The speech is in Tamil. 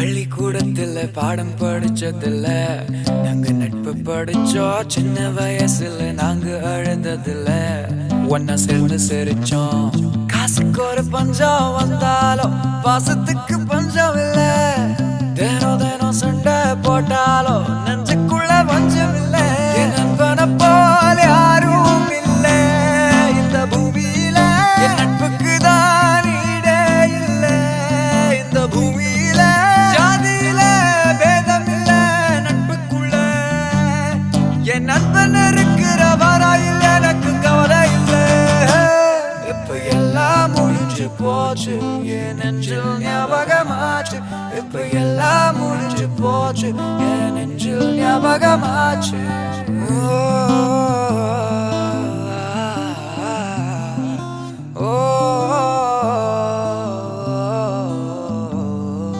பள்ளிக்கூடத்துல பாடம் படிச்சதில்ல, நாங்க நட்பு படிச்சோம். சின்ன வயசுல நாங்க அழுததில்ல, ஒன்னா சேர்ந்து சிரிச்சோம். காசுக்கு ஒரு பஞ்சம் வந்தாலும் பாசத்துக்கு பஞ்சம் இல்ல. தினம் தினம் சண்டை போட்டாலும் நெஞ்சுக்குள்ள பஞ்சம் இல்ல. என் நண்பனை போல யாரும் இல்ல இந்த பூமியில. என் நட்புக்கு தான் ஈடே இல்ல இந்த பூமியில. ஜாதியில பேதம் இல்ல நட்புக்குள்ள. என் நண்பன் இருக்கிற வரையில் எனக்கு கவலை இல்ல. இப்ப எல்லாம் முடிஞ்சு போச்சு, என் நெஞ்சில் ஞாபகமாச்சு. இப்ப எல்லாம் முடிஞ்சு போச்சு, என் நெஞ்சில் ஞாபகமாச்சு.